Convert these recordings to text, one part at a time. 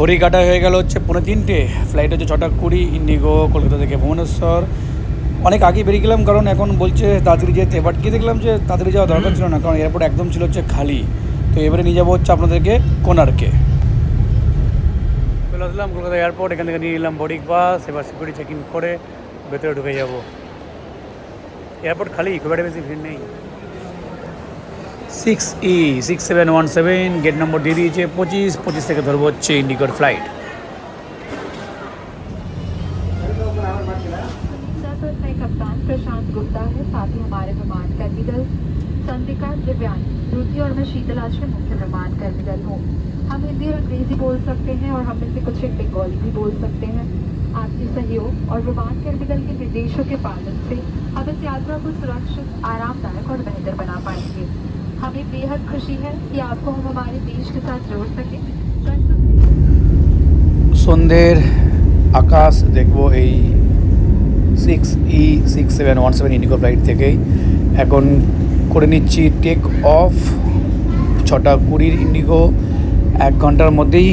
ঘড়ি কাটা হয়ে গেল হচ্ছে 3:45, ফ্লাইট হচ্ছে 6:20 ইন্ডিগো কলকাতা থেকে ভুবনেশ্বর। অনেক আগে বেরিয়ে গেলাম কারণ এখন বলছে তাড়াতাড়ি যেতে, বাট গিয়ে দেখলাম যে তাড়াতাড়ি যাওয়া দরকার ছিল না, কারণ এয়ারপোর্ট একদম ছিল হচ্ছে খালি। তো এবারে নিয়ে যাবো হচ্ছে আপনাদেরকে কোণার্কে। চলে আসলাম কলকাতা এয়ারপোর্ট, এখান থেকে নিয়ে নিলাম বোর্ডিং পাস। এবার সিকিউরিটি চেক ইন করে ভেতরে ঢুকে যাব। এয়ারপোর্ট খালি, খুব একটা বেশি ভিড় নেই। 6E6717 गेट नम्बर দিয়ে দিয়েছে 25 থেকে ধরবো হচ্ছে ইন্ডিগোর ফ্লাইট। कप्तान प्रशांत गुप्ता है, साथ ही हमारे विमान कर्मी दल संदिका दिव्यांग द्वितीय और मैं शीतल आज के मुख्य विमान कर्मी दल हूँ। हम हिंदी और अंग्रेजी बोल सकते हैं और हम में से कुछ बंगाली भी बोल सकते हैं। आपके सहयोग और विमान कर्मी दल के निर्देशों के पालन से हम इस यात्रा को सुरक्षित, आरामदायक और बेहतर बना पाएंगे। हमें बेहद खुशी है कि आपको हम हमारे देश के साथ जोड़ सके। সন্ধ্যের আকাশ দেখবো এই 6E6717 ইন্ডিগো ফ্লাইট থেকেই। এখন করে নিচ্ছি টেক অফ 6:20 ইন্ডিগো। 1 ঘন্টার মধ্যেই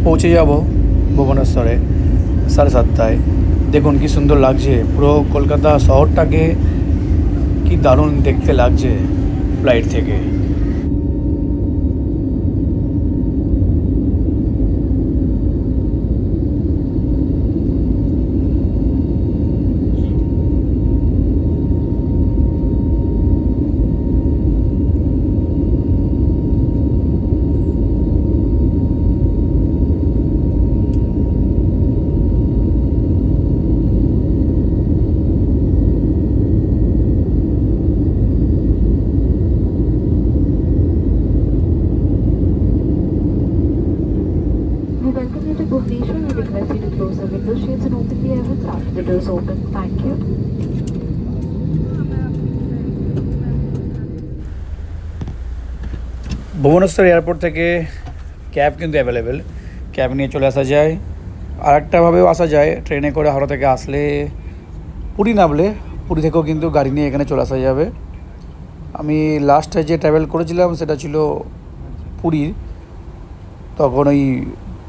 পৌঁছে যাব ভুবনেশ্বরে 7:30টায়। দেখুন কি সুন্দর লাগছে, পুরো কলকাতা শহরটাকে কি দারুণ দেখতে লাগছে ফ্লাইট থেকে। We welcome you to Bhubaneswar and request you to close the window shades and open the airways after the doors open. Thank you. Bhubaneswar airport থেকে ক্যাব কিন্তু অ্যাভেলেবেল, ক্যাব নিয়ে চলে আসা যায়। আর একটাভাবেও আসা যায়, ট্রেনে করে হাওড়া থেকে আসলে পুরী নামলে পুরী থেকেও কিন্তু গাড়ি নিয়ে এখানে চলে আসা যাবে। আমি লাস্টে যে ট্রাভেল করেছিলাম সেটা ছিল পুরীর, তখন ওই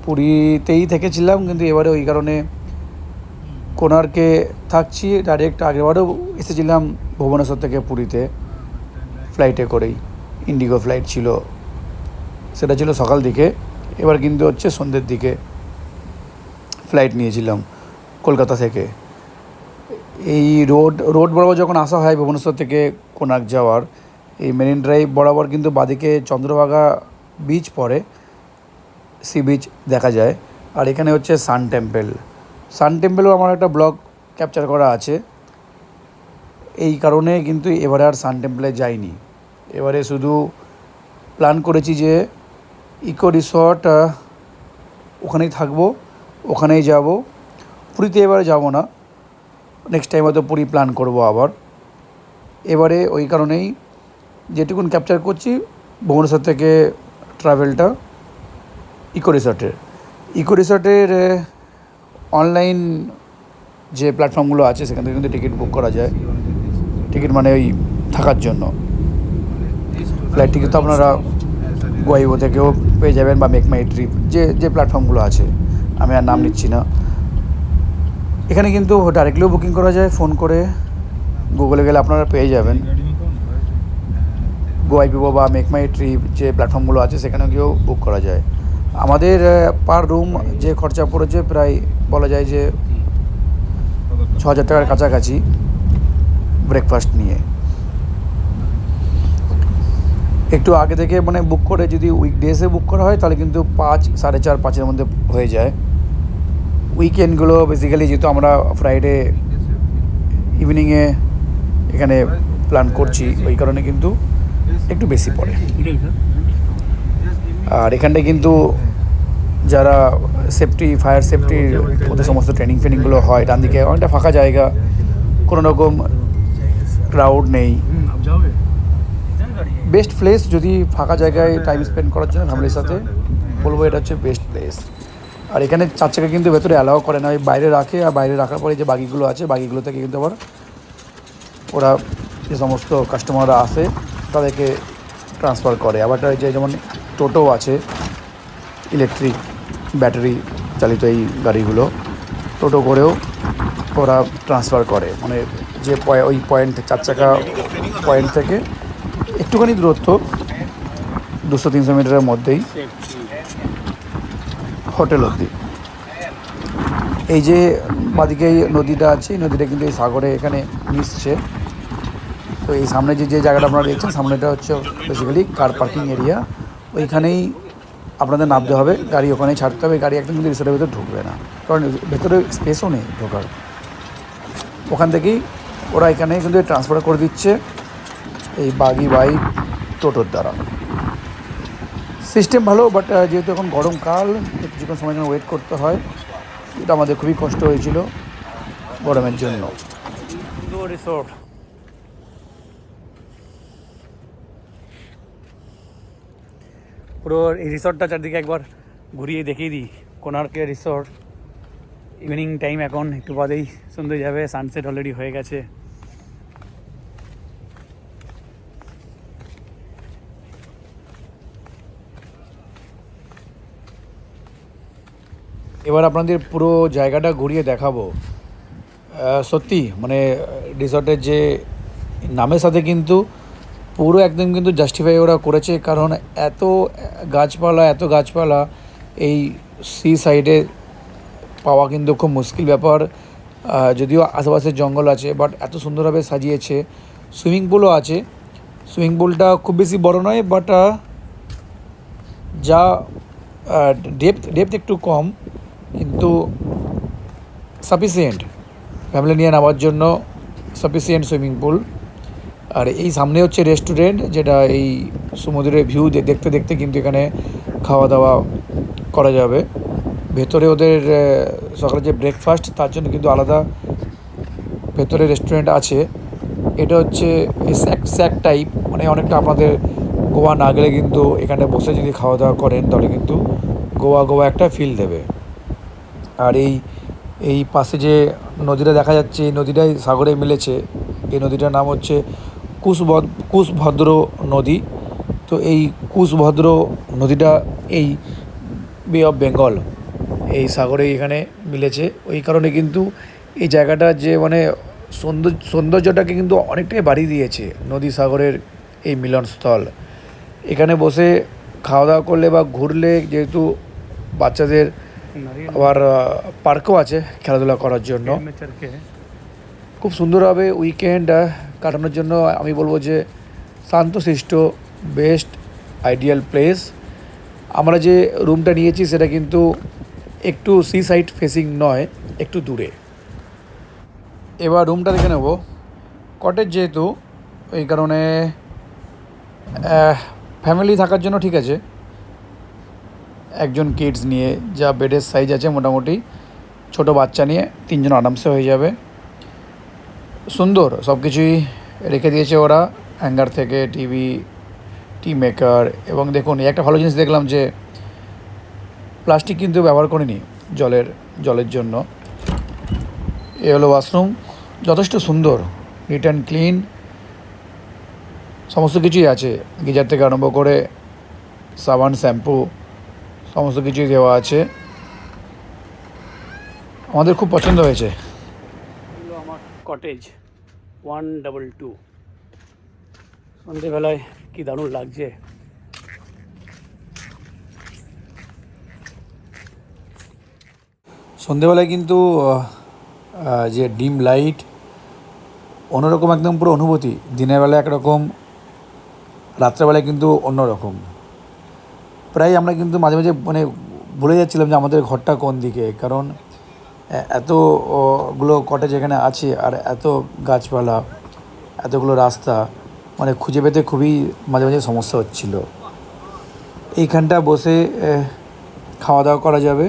পুরীতেই থেকেছিলাম, কিন্তু এবারে ওই কারণে কোণার্কে থাকছি ডাইরেক্ট। আগেরবারেও এসেছিলাম ভুবনেশ্বর থেকে পুরীতে ফ্লাইটে করেই, ইন্ডিগো ফ্লাইট ছিল, সেটা ছিল সকাল দিকে। এবার কিন্তু হচ্ছে সন্ধ্যের দিকে ফ্লাইট নিয়েছিলাম কলকাতা থেকে। এই রোড বরাবর যখন আসা হয় ভুবনেশ্বর থেকে কোণার্ক যাওয়ার, এই মেরিন ড্রাইভ বরাবর কিন্তু বাদিকে চন্দ্রভাগা বিচ পড়ে, সি বিচ দেখা যায়। আর এখানে হচ্ছে সান টেম্পেলও আমার একটা ব্লগ ক্যাপচার করা আছে। এই কারণে কিন্তু এবারে আর সান টেম্পলে যাইনি, এবারে শুধু প্ল্যান করেছি যে ইকো রিসর্ট ওখানেই থাকবো, ওখানেই যাব। পুরীতে এবারে যাব না, নেক্সট টাইম হয়তো পুরী প্ল্যান করব আবার। এবারে ওই কারণেই যেটুকুন ক্যাপচার করছি ভুবনেশ্বর থেকে ট্রাভেলটা ইকো রিসর্টের অনলাইন যে প্ল্যাটফর্মগুলো আছে সেখান থেকে কিন্তু টিকিট বুক করা যায়। টিকিট মানে ওই থাকার জন্য ফ্লাইট টিকিট তো আপনারা গোয়াইবো থেকেও পেয়ে যাবেন, বা মেক মাই ট্রিপ যে প্ল্যাটফর্মগুলো আছে, আমি আর নাম নিচ্ছি না। এখানে কিন্তু ডাইরেক্টলিও বুকিং করা যায়, ফোন করে গুগলে গেলে আপনারা পেয়ে যাবেন। গোয়াইবো বা মেক মাই ট্রিপ যে প্ল্যাটফর্মগুলো আছে সেখানেও গিয়েও বুক করা যায়। আমাদের পার রুম যে খরচা পড়েছে প্রায় বলা যায় যে 6,000 টাকার কাছাকাছি ব্রেকফাস্ট নিয়ে। একটু আগে থেকে মানে বুক করে যদি উইকডেজে বুক করা হয় তাহলে কিন্তু 5, 4.5, 5-এর মধ্যে হয়ে যায়। উইকেন্ডগুলো বেসিক্যালি যেহেতু আমরা ফ্রাইডে ইভিনিংয়ে এখানে প্ল্যান করছি, ওই কারণে কিন্তু একটু বেশি পড়ে। আর এখানটায় কিন্তু যারা ফায়ার সেফটির ওদের সমস্ত ট্রেনিংগুলো হয়, ডান দিকে অনেকটা ফাঁকা জায়গা, কোনো রকম ক্রাউড নেই। বেস্ট প্লেস যদি ফাঁকা জায়গায় টাইম স্পেন্ড করার জন্য ফ্যামিলির সাথে, বলবো এটা হচ্ছে বেস্ট প্লেস। আর এখানে 4 চাকা কিন্তু ভেতরে অ্যালাও করে না, ওই বাইরে রাখে। আর বাইরে রাখার পরে যে বাগিগুলো আছে, বাগিগুলো থেকে কিন্তু আবার ওরা যে সমস্ত কাস্টমাররা আসে তাদেরকে ট্রান্সফার করে। আবার যে যেমন টোটো আছে ইলেকট্রিক, ব্যাটারি চালিত এই গাড়িগুলো, টোটো করেও ওরা ট্রান্সফার করে, মানে যে ওই পয়েন্ট 4 চাকা পয়েন্ট থেকে একটুখানি দূরত্ব 200-300 মিটারের মধ্যেই হোটেল অবধি। এই যে বাদিকে এই নদীটা আছে, এই নদীটা কিন্তু এই সাগরে এখানে মিশছে। তো এই সামনে যে জায়গাটা আপনারা দেখছেন, সামনেটা হচ্ছে বেসিক্যালি কার পার্কিং এরিয়া। ওইখানেই আপনাদের নামতে হবে, গাড়ি ওখানেই ছাড়তে হবে। গাড়ি একদম কিন্তু রিসোর্টের ভেতরে ঢুকবে না, কারণ ভেতরে স্পেসও নেই ঢোকার। ওখান থেকেই ওরা এখানে কিন্তু ট্রান্সফার করে দিচ্ছে এই বাগি বাইক টোটোর দ্বারা। সিস্টেম ভালো, বাট যেহেতু এখন গরমকাল, কিছুক্ষণ সময় জন্য ওয়েট করতে হয়, এটা আমাদের খুবই কষ্ট হয়েছিল গরমের জন্য। রিসোর্ট পুরো এই রিসর্টটা চারদিকে একবার ঘুরিয়ে দেখিয়ে দিই। কোণার্কের রিসর্ট, ইভিনিং টাইম, এখন একটু বাদেই সুন্দর যাবে, সানসেট অলরেডি হয়ে গেছে। এবার আপনাদের পুরো জায়গাটা ঘুরিয়ে দেখাবো। সত্যি মানে রিসর্টের যে নামের সাথে কিন্তু পুরো একদম কিন্তু জাস্টিফাই ওরা করেছে, কারণ এত গাছপালা এই সি সাইডে পাওয়া কিন্তু খুব মুশকিল ব্যাপার। যদিও আশেপাশে জঙ্গল আছে, বাট এত সুন্দরভাবে সাজিয়েছে। সুইমিং পুলও আছে। সুইমিং পুলটা খুব বেশি বড় নয়, বাট যা ডেপথ একটু কম, কিন্তু সাফিসিয়েন্ট ফ্যামিলি নিয়ে নেওয়ার জন্য, সাফিসিয়েন্ট সুইমিং পুল। আর এই সামনে হচ্ছে রেস্টুরেন্ট, যেটা এই সমুদ্রের ভিউ দেখতে দেখতে কিন্তু এখানে খাওয়া দাওয়া করা যাবে। ভেতরে ওদের সকালে যে ব্রেকফাস্ট, তার জন্য কিন্তু আলাদা ভেতরে রেস্টুরেন্ট আছে। এটা হচ্ছে স্যাক টাইপ, মানে অনেকটা আপনাদের গোয়া না গেলে কিন্তু এখানে বসে যদি খাওয়া দাওয়া করেন, তাহলে কিন্তু গোয়া একটা ফিল দেবে। আর এই পাশে যে নদীটা দেখা যাচ্ছে, এই নদীটাই সাগরে মিলেছে। এই নদীটার নাম হচ্ছে কুশভদ্র নদী। তো এই কুশভদ্র নদীটা এই বে অফ বেঙ্গল, এই সাগরে এখানে মিলেছে। ওই কারণে কিন্তু এই জায়গাটা যে মানে সৌন্দর্যটাকে কিন্তু অনেকটাই বাড়িয়ে দিয়েছে নদী সাগরের এই মিলনস্থল। এখানে বসে খাওয়া দাওয়া করলে বা ঘুরলে, যেহেতু বাচ্চাদের আবার পার্কও আছে খেলাধুলা করার জন্য, খুব সুন্দরভাবে উইকেন্ড কাটানোর জন্য আমি বলবো যে শান্তশিষ্ট বেস্ট আইডিয়াল প্লেস। আমরা যে রুমটা নিয়েছি সেটা কিন্তু একটু সি সাইড ফেসিং নয়, একটু দূরে। এবার রুমটা দেখে নেব। কটেজ যেহেতু, এই কারণে ফ্যামিলি থাকার জন্য ঠিক আছে। একজন কিডস নিয়ে যা বেডের সাইজ আছে, মোটামুটি ছোট বাচ্চা নিয়ে 3 জন আরামসে হয়ে যাবে। সুন্দর সব কিছুই রেখে দিয়েছে ওরা, হ্যাঙ্গার থেকে টিভি, টি মেকার। এবং দেখুন, একটা ভালো জিনিস দেখলাম যে প্লাস্টিক কিন্তু ব্যবহার করিনি জলের জন্য। এ হলো ওয়াশরুম, যথেষ্ট সুন্দর, নিট অ্যান্ড ক্লিন, সমস্ত কিছুই আছে। গিজার থেকে আরম্ভ করে সাবান, শ্যাম্পু, সমস্ত কিছুই দেওয়া আছে। আমাদের খুব পছন্দ হয়েছে। আমার কটেজ 122, সন্ধ্যেবেলায় কি দারুণ লাগছে। সন্ধ্যেবেলায় কিন্তু যে ডিম লাইট, অন্যরকম একদম পুরো অনুভূতি। দিনের বেলায় একরকম, রাত্রেবেলায় কিন্তু অন্যরকম। প্রায় আমরা কিন্তু মাঝে মাঝে মানে ভুলে যাচ্ছিলাম যে আমাদের ঘরটা কোন দিকে, কারণ এতগুলো কটেজ এখানে আছে, আর এত গাছপালা, এতগুলো রাস্তা, মানে খুঁজে পেতে খুবই মাঝে মাঝে সমস্যা হচ্ছিল। এইখানটা বসে খাওয়া দাওয়া করা যাবে।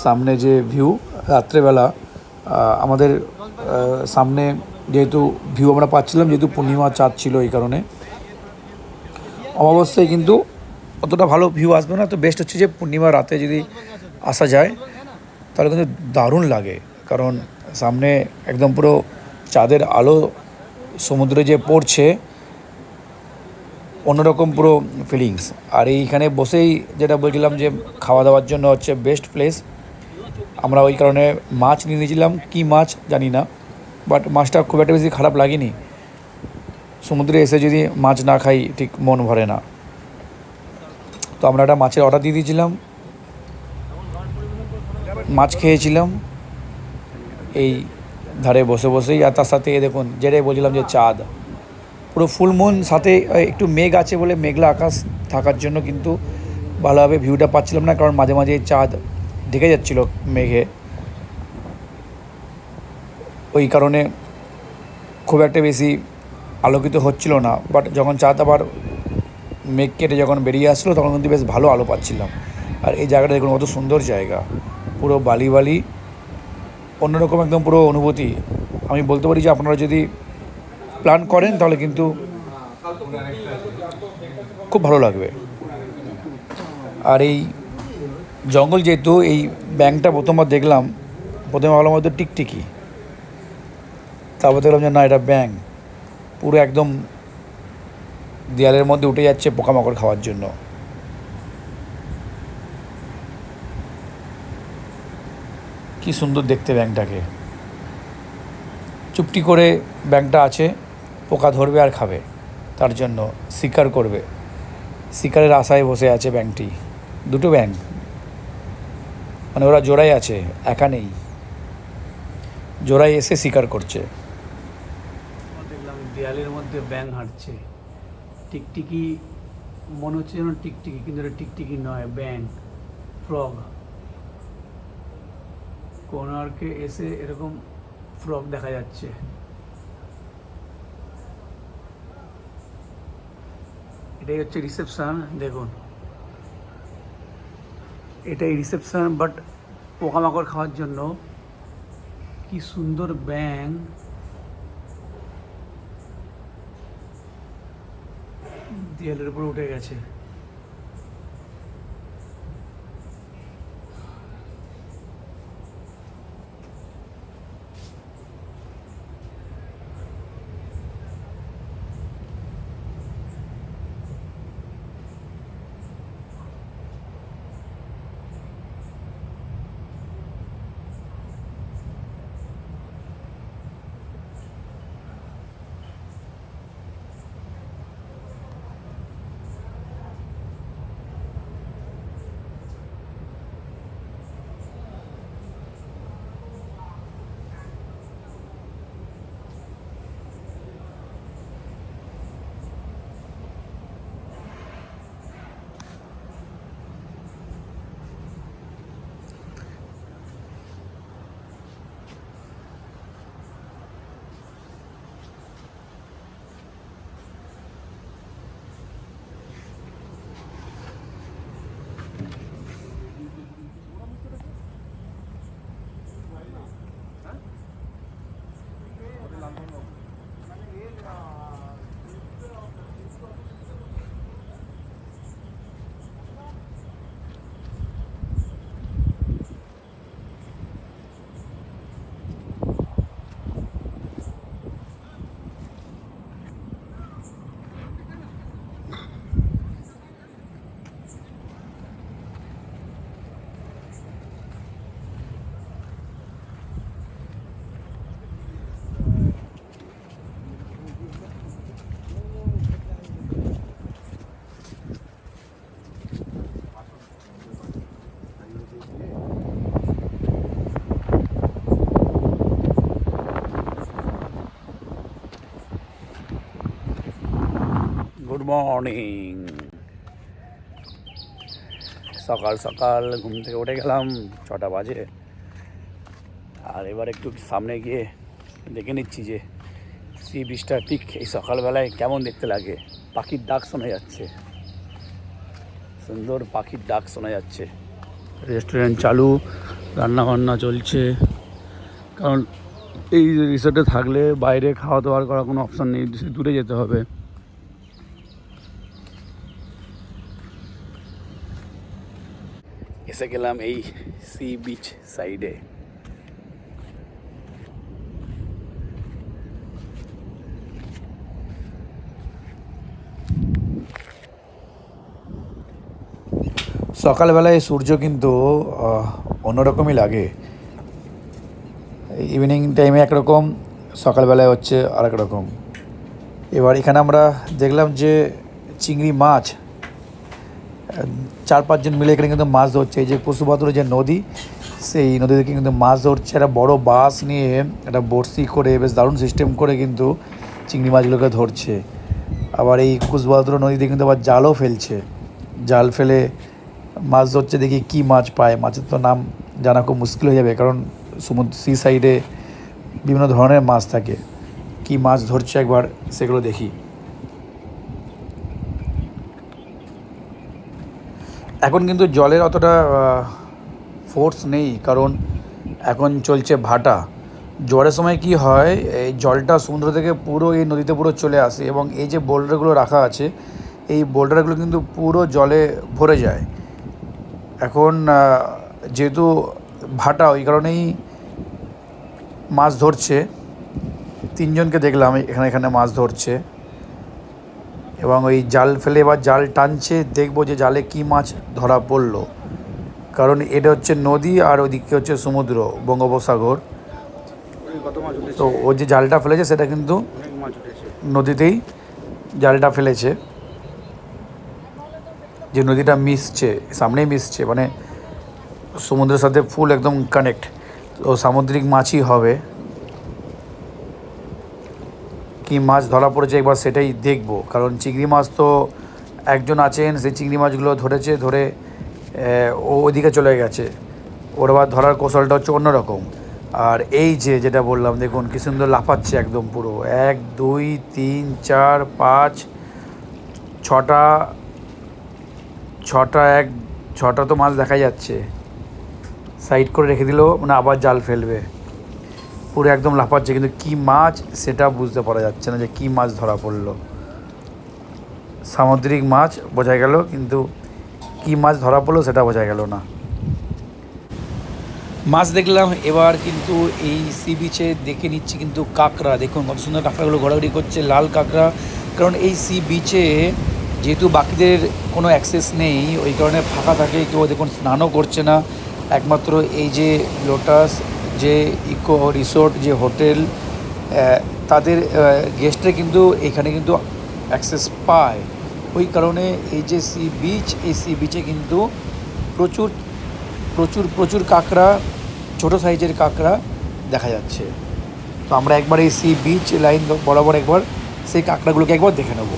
সামনে যে ভিউ রাত্রেবেলা, আমাদের সামনে যেহেতু ভিউ আমরা পাচ্ছিলাম, যেহেতু পূর্ণিমা চাঁদ ছিল, এই কারণে। অমাবস্যায় কিন্তু অতটা ভালো ভিউ আসবে না। তো বেস্ট হচ্ছে যে পূর্ণিমা রাতে যদি আসা যায়, তাহলে কিন্তু দারুণ লাগে, কারণ সামনে একদম পুরো চাঁদের আলো সমুদ্রে যে পড়ছে, অন্যরকম পুরো ফিলিংস। আর এইখানে বসেই যেটা বলছিলাম যে খাওয়া দাওয়ার জন্য হচ্ছে বেস্ট প্লেস। আমরা ওই কারণে মাছ নিয়ে নিয়েছিলাম, কী মাছ জানি না, বাট মাছটা খুব একটা বেশি খারাপ লাগেনি। সমুদ্রে এসে যদি মাছ না খাই ঠিক মন ভরে না। তো আমরা একটা মাছের অর্ডার দিয়ে দিয়েছিলাম, মাছ খেয়েছিলাম এই ধারে বসে বসেই। আর তার সাথে দেখুন যেটাই বলছিলাম যে চাঁদ, পুরো ফুল মুন, সাথে একটু মেঘ আছে বলে মেঘলা আকাশ থাকার জন্য কিন্তু ভালোভাবে ভিউটা পাচ্ছিলাম না, কারণ মাঝে মাঝে চাঁদ ঢেকে যাচ্ছিলো মেঘে। ওই কারণে খুব একটা বেশি আলোকিত হচ্ছিল না, বাট যখন চাঁদ আবার মেঘ কেটে যখন বেরিয়ে আসছিলো তখন কিন্তু বেশ ভালো আলো পাচ্ছিলাম। আর এই জায়গাটা দেখুন কত সুন্দর জায়গা, পুরো বালি বালি, অন্যরকম একদম পুরো অনুভূতি। আমি বলতে পারি যে আপনারা যদি প্ল্যান করেন তাহলে কিন্তু খুব ভালো লাগবে। আর এই জঙ্গল যেহেতু, এই ব্যাঙটা প্রথমবার দেখলাম, প্রথমে ভাবলাম হয়তো টিকটিকি, তারপর দেখলাম যে না, এটা ব্যাঙ, পুরো একদম দেয়ালের মধ্যে উঠে যাচ্ছে পোকামাকড় খাওয়ার জন্য। কি সুন্দর দেখতে ব্যাঙটাকে, চুপটি করে ব্যাঙটা আছে, পোকা ধরবে আর খাবে, তার জন্য শিকার করবে, শিকারের আশায় বসে আছে ব্যাঙটি। দুটো ব্যাঙ, মানে ওরা জোড়ায় আছে, একা নেই, জোড়ায় এসে শিকার করছে। দেখলাম দেয়ালের মধ্যে ব্যাঙ হাঁটছে, টিকটিকি মনে হচ্ছে যেন টিকটিকি, কিন্তু এটা টিকটিকি নয়, ব্যাঙ, ফ্রগ। কোণার্কে এসে এরকম ফ্রগ দেখা যাচ্ছে। এটাই হচ্ছে রিসেপশন, দেখুন এটাই রিসেপশন, বাট পোকামাকড় খাওয়ার জন্য। কি সুন্দর ব্যাঙ, দেয়ালের উপর উঠে গেছে। গুড মর্নিং, সকাল সকাল ঘুম থেকে উঠে গেলাম, 6টা বাজে। আর এবার একটু সামনে গিয়ে দেখে নিচ্ছি যে সি বিচটা ঠিক এই সকালবেলায় কেমন দেখতে লাগে। পাখির ডাক শোনা যাচ্ছে, সুন্দর পাখির ডাক শোনা যাচ্ছে। রেস্টুরেন্ট চালু, রান্নাবান্না চলছে, কারণ এই রিসোর্টে থাকলে বাইরে খাওয়া দাওয়ার করার কোনো অপশান নেই, দূরে যেতে হবে। এসে গেলাম এই সি বিচ সাইডে। সকালবেলায় সূর্য কিন্তু অন্যরকমই লাগে। ইভিনিং টাইমে একরকম, সকালবেলায় হচ্ছে আরেক রকম। এবার এখানে আমরা দেখলাম যে চিংড়ি মাছ 4-5 জন মিলে এখানে কিন্তু মাছ ধরছে। এই যে কুসুমবাতুর যে নদী, সেই নদী থেকে কিন্তু মাছ ধরছে। একটা বড় বাস নিয়ে একটা বড়শি করে বেশ দারুণ সিস্টেম করে কিন্তু চিংড়ি মাছগুলোকে ধরছে। আবার এই কুসুমবাতুর নদীতে কিন্তু আবার জালও ফেলছে, জাল ফেলে মাছ ধরছে। দেখি কী মাছ পায়। মাছের তো নাম জানা খুব মুশকিল হয়ে যাবে, কারণ সি সাইডে বিভিন্ন ধরনের মাছ থাকে। কী মাছ ধরছে একবার সেগুলো দেখি। এখন কিন্তু জলের অতটা ফোর্স নেই, কারণ এখন চলছে ভাটা। ঝড়ের সময় কি হয়, এই জলটা সমুদ্র থেকে পুরো এই নদীতে পুরো চলে আসে, এবং এই যে বোল্ডারগুলো রাখা আছে, এই বোল্ডারগুলো কিন্তু পুরো জলে ভরে যায়। এখন যেহেতু ভাটা, ওই কারণেই মাছ ধরছে। 3 জনকে দেখলাম এখানে মাছ ধরছে, এবং ওই জাল ফেলে এবার জাল টানছে। দেখবো যে জালে কী মাছ ধরা পড়লো, কারণ এটা হচ্ছে নদী আর ওইদিকে হচ্ছে সমুদ্র, বঙ্গোপসাগর। তো ও যে জালটা ফেলেছে সেটা কিন্তু নদীতেই জালটা ফেলেছে, যে নদীটা মিশছে, সামনেই মিশছে, মানে সমুদ্রের সাথে ফুল একদম কানেক্ট। তো সামুদ্রিক মাছই হবে। কী মাছ ধরা পড়েছে একবার সেটাই দেখবো, কারণ চিংড়ি মাছ তো একজন আছেন, সেই চিংড়ি মাছগুলো ধরেছে, ধরে ও ওইদিকে চলে গেছে। ওর আবার ধরার কৌশলটা হচ্ছে অন্যরকম। আর এই যে যেটা বললাম, দেখুন কী সুন্দর লাফাচ্ছে একদম পুরো 1 2 3 4 5 6টা, 6টা তো মাছ দেখা যাচ্ছে। সাইড করে রেখে দিল, মানে আবার জাল ফেলবে। পুরো একদম লাফাচ্ছে, কিন্তু কী মাছ সেটা বুঝতে পারা যাচ্ছে না যে কী মাছ ধরা পড়লো। সামুদ্রিক মাছ বোঝা গেল, কিন্তু কী মাছ ধরা পড়লো সেটা বোঝা গেল না। মাছ দেখলাম। এবার কিন্তু এই সি বিচে দেখে নিচ্ছি কিন্তু কাঁকড়া। দেখুন কত সুন্দর কাঁকড়াগুলো ঘোরাঘুরি করছে, লাল কাঁকড়া। কারণ এই সি বিচে যেহেতু বাকিদের কোনো অ্যাক্সেস নেই, ওই কারণে ফাঁকা থাকে। কেউ দেখুন স্নানও করছে না। একমাত্র এই যে লোটাস যে ইকো রিসোর্ট যে হোটেল, তাদের গেস্টরা কিন্তু এখানে কিন্তু অ্যাক্সেস পায়। ওই কারণে এই যে সি বিচ, এই সি বিচে কিন্তু প্রচুর প্রচুর প্রচুর কাঁকড়া, ছোটো সাইজের কাঁকড়া দেখা যাচ্ছে। তো আমরা একবার এই সি বিচ লাইন বরাবর একবার সেই কাঁকড়াগুলোকে একবার দেখে নেব।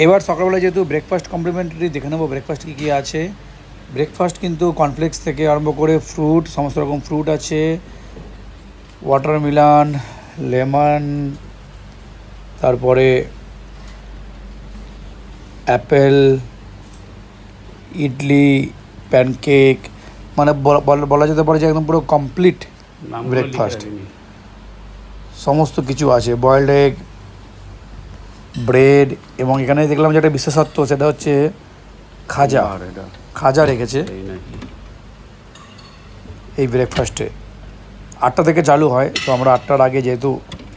এবার সকালবেলা যেহেতু ব্রেকফাস্ট কমপ্লিমেন্টারি দেখে নেবো ব্রেকফাস্ট কী কী আছে। ব্রেকফাস্ট কিন্তু কর্নফ্লেক্স থেকে আরম্ভ করে ফ্রুট, সমস্ত রকম ফ্রুট আছে, ওয়াটারমেলন, লেমন, তারপরে অ্যাপেল, ইডলি, প্যানকেক, মানে বলা যেতে পারে যে একদম পুরো কমপ্লিট ব্রেকফাস্ট। সমস্ত কিছু আছে, বয়েলড এগ, ব্রেড, এবং এখানে দেখলাম যে একটা বিশেষত্ব, সেটা হচ্ছে খাজা। খাজা রেখেছে এই ব্রেকফাস্টে। 8টা থেকে চালু হয়, তো আমরা 8টার আগে যেহেতু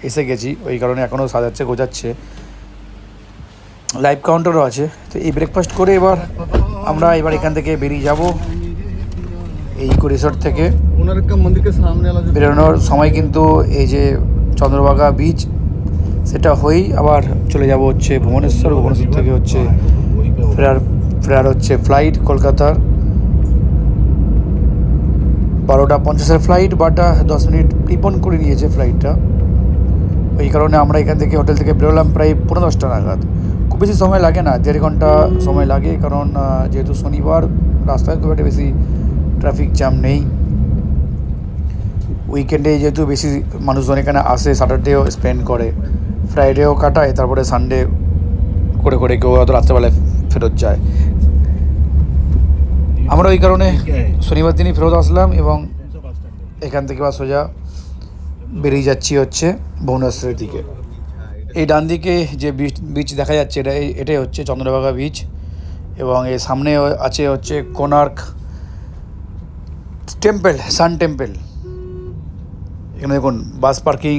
এসে গেছি ওই কারণে এখনও সাজাচ্ছে গোজাচ্ছে। লাইভ কাউন্টারও আছে। তো এই ব্রেকফাস্ট করে আমরা এখান থেকে বেরিয়ে যাব। এই ইকো রিসর্ট থেকে বেরোনোর সময় কিন্তু এই যে চন্দ্রভাগা বিচ, সেটা হয়েই আবার চলে যাব হচ্ছে ভুবনেশ্বর। ভুবনেশ্বর থেকে হচ্ছে ফেরার হচ্ছে ফ্লাইট কলকাতার 12:50 ফ্লাইট, বাট 10 মিনিট প্রিপন করে নিয়েছে ফ্লাইটটা। ওই কারণে আমরা এখান থেকে হোটেল থেকে বেরোলাম প্রায় 10:45 নাগাদ। খুব বেশি সময় লাগে না, 1.5 ঘন্টা সময় লাগে, কারণ যেহেতু শনিবার রাস্তায় খুব একটা বেশি ট্রাফিক জ্যাম নেই। উইকেন্ডে যেহেতু বেশি মানুষজন এখানে আসে, স্যাটারডেও স্পেন্ড করে, ফ্রাইডেও কাটায়, তারপরে সানডে করে কেউ হয়তো রাত্রেবেলায় ফেরত যায়। আমরা ওই কারণে শনিবার দিনই ফেরত আসলাম এবং এখান থেকে বা সোজা বেরিয়ে যাচ্ছি হচ্ছে ভুবনেশ্বরের দিকে। এই ডান দিকে যে বিচ দেখা যাচ্ছে এটাই হচ্ছে চন্দ্রভাগা বিচ, এবং এর সামনে আছে হচ্ছে কোনার্ক টেম্পল, সান টেম্পল। এখানে দেখুন বাস পার্কিং,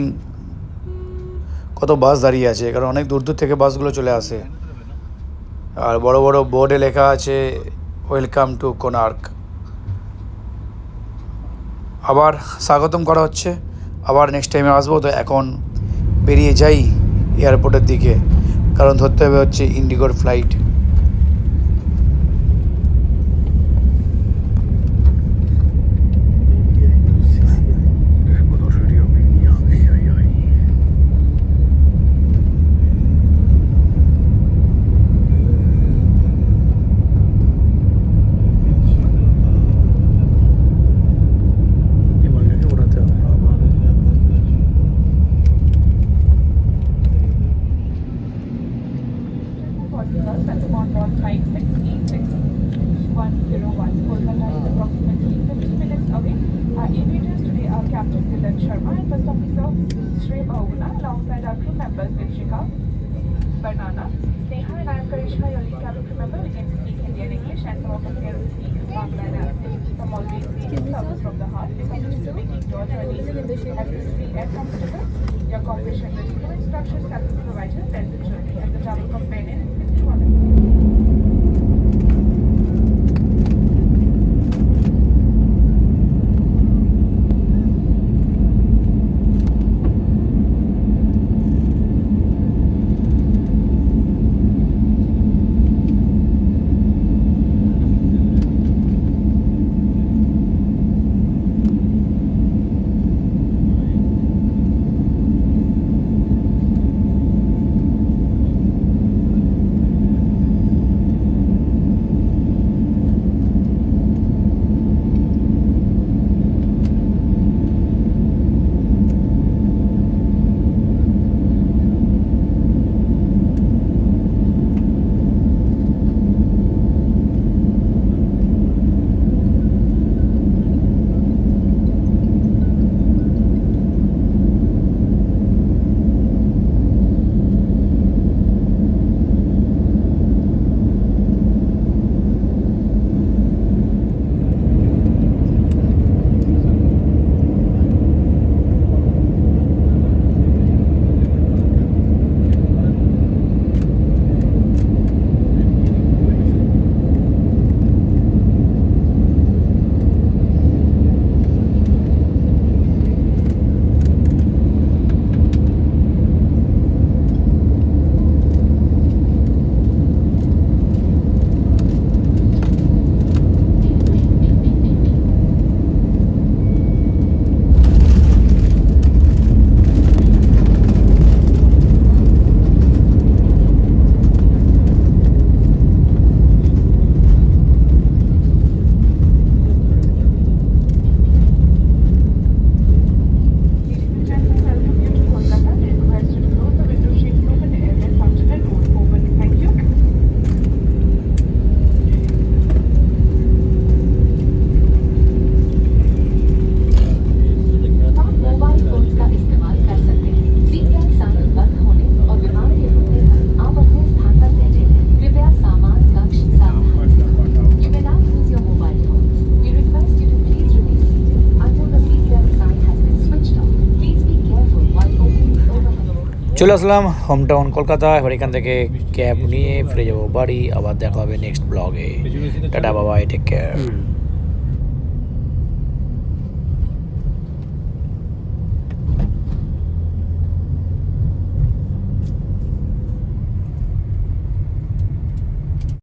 কত বাস দাঁড়িয়ে আছে, কারণ অনেক দূর দূর থেকে বাসগুলো চলে আসে। আর বড় বড় বোর্ডে লেখা আছে ওয়েলকাম টু কোনার্ক। আবার স্বাগতম করা হচ্ছে, আবার নেক্সট টাইমে আসবো। তো এখন বেরিয়ে যাই এয়ারপোর্টের দিকে, কারণ ধরতে হবে হচ্ছে ইন্ডিগোর flight. Flight 686-101 Kolkata is approximately 50 minutes away. Our aviators today are Captain Dylan Sharma and First Officer Shrey Bahuguna, alongside our crew members Vinchika, Banana, Sneha, and I am Karishma, your lead cabin crew member. We can speak Hindi and English, and some of us can speak Bangla and Arabic. From always seeing service from the heart, we come to making your journey hassle-free and comfortable. Your cooperation with crew instructions can be provided a pleasant journey, and the travel companion is with you on it. চলে আসলাম home town Kolkata. এবার এখান থেকে cab নিয়ে ফিরে যাবো বাড়ি। আবার দেখা হবে নেক্সট ব্লগে। টাটা, বাবাই, টেক কেয়ার।